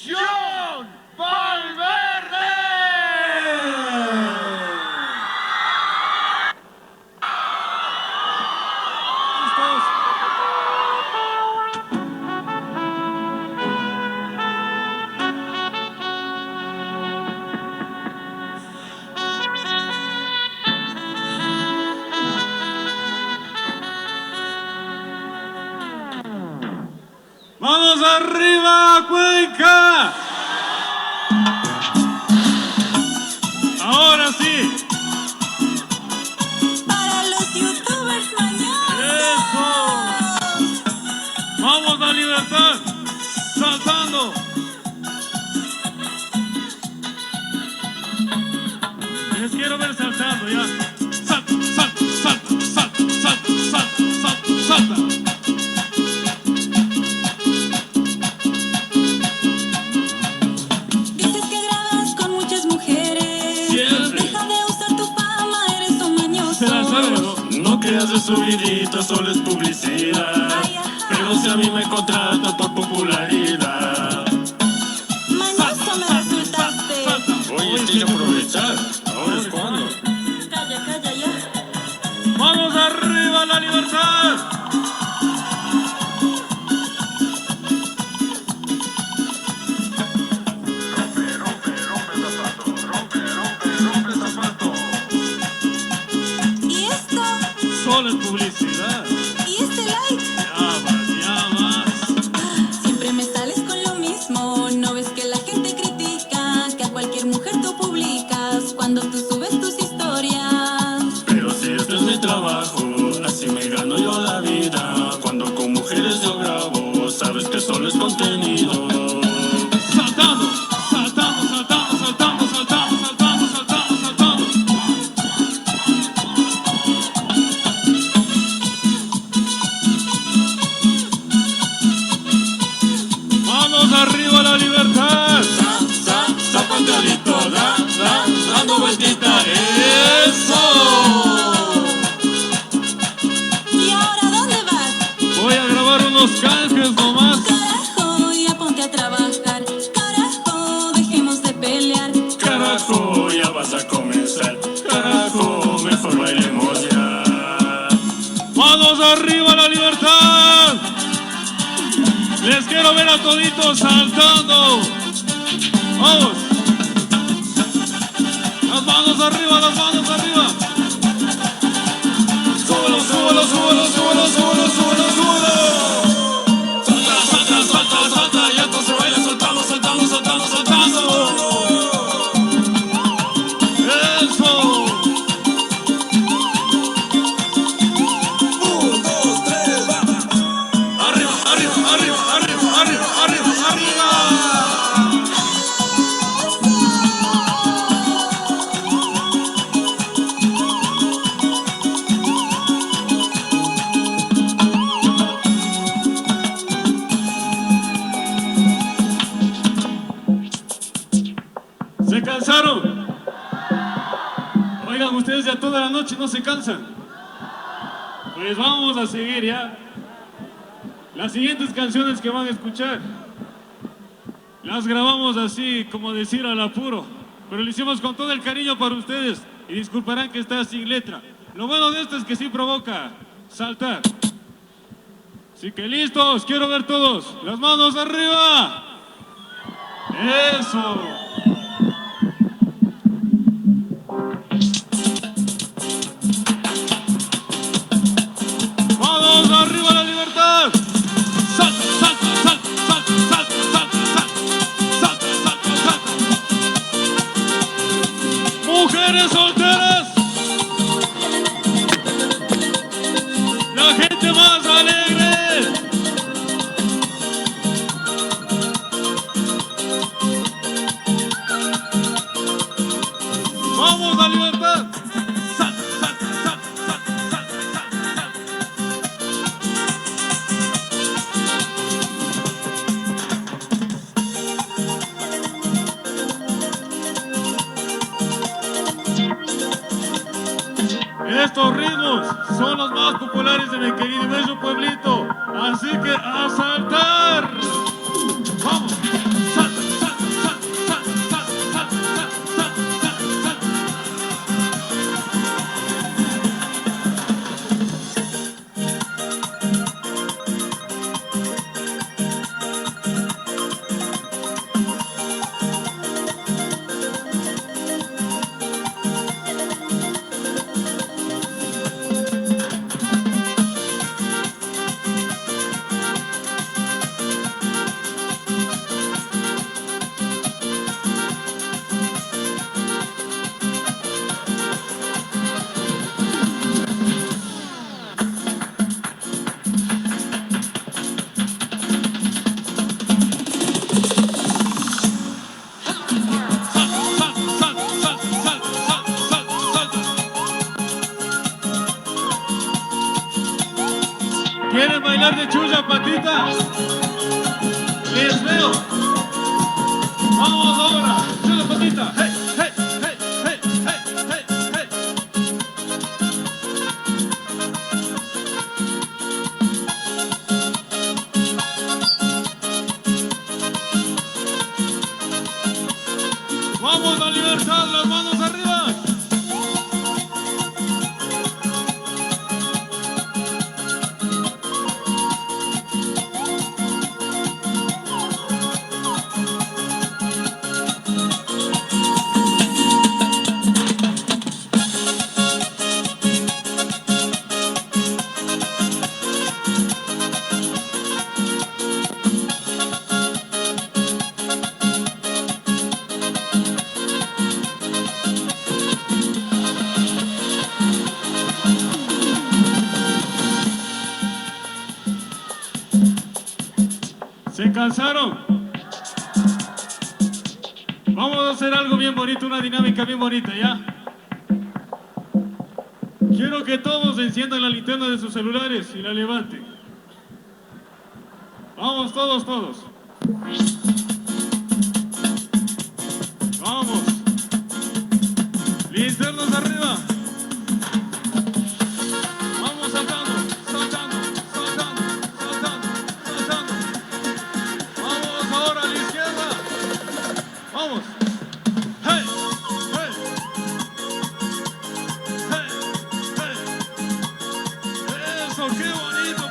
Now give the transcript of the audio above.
John Valverde. ¡Vamos arriba, Cuenca! Ahora sí. Para los youtubers mañana. ¡Eso! ¡Vamos a Libertad! ¡Saltando! Les quiero ver saltando ya. ¡Salta, salta, salta, salta, salta, salta, salta, salta! No creas de subidita, solo es publicidad. Pero si a mí me contratan por popularidad. Mañoso me resultaste. Oye, tienes que aprovechar. Ahora es cuando. Calla, calla ya. ¡Vamos arriba, la libertad! Solo es publicidad. ¿Y este like? Ya vas. Siempre me sales con lo mismo. ¿No ves que la gente critica? Que a cualquier mujer tú publicas cuando tú subes tus historias. Pero si esto es mi trabajo, así me gano yo la vida. Cuando con mujeres yo grabo, sabes que solo es contenido. Saltando, saltando, saltando, saltando, saltando, saltando, saltando, saltando. ¡Vamos arriba, la libertad! Zapateadito, dando vueltita, eso. ¿Y ahora dónde vas? Voy a grabar unos canjes nomás. Carajo, ya ponte a trabajar. Carajo, dejemos de pelear. Carajo, ya vas a comenzar. Carajo, mejor bailemos ya. ¡Vamos arriba, la libertad! Les quiero ver a toditos saltando. ¡Vamos! Las manos arriba, las manos arriba. Súbelo, súbelo, súbelo, súbelo, súbelo, súbelo, súbelo. Salta, salta, salta, salta. Y esto se baila saltando, saltando, saltando, saltando. ¡Eso! 1, 2, 3, va. ¡Arriba, arriba, arriba, arriba, arriba, arriba, arriba! ¿Se cansaron? Oigan, ustedes ya toda la noche no se cansan. Pues vamos a seguir ya. Las siguientes canciones que van a escuchar las grabamos así, como decir al apuro, pero lo hicimos con todo el cariño para ustedes y disculparán que está sin letra. Lo bueno de esto es que sí provoca saltar. Así que listos, quiero ver todos. Las manos arriba. Eso. ¡Vamos arriba, la libertad! ¡Salta, salta, salta, salta, salta, salta, salta, salta, salta, salta! ¡Mujeres solteras! ¡La gente más alegre! ¡Vamos, la libertad! ¡Salta, salta, salta, salta, salta, salta, salta! Estos ritmos son los más populares de mi querido y bello pueblito, así que a saltar. Vamos, salta, vuelta. Hey, hey, hey, hey, hey, hey, hey. Vamos a Libertad, las manos arriba. ¿Se cansaron? Vamos a hacer algo bien bonito, una dinámica bien bonita, ¿ya? Quiero que todos enciendan la linterna de sus celulares y la levanten. Vamos, todos, todos. Vamos. Linternas arriba. Vamos saltando, saltando, saltando, saltando, saltando. Vamos ahora a la izquierda. Vamos. Hey, hey. Hey, hey. Eso, qué bonito.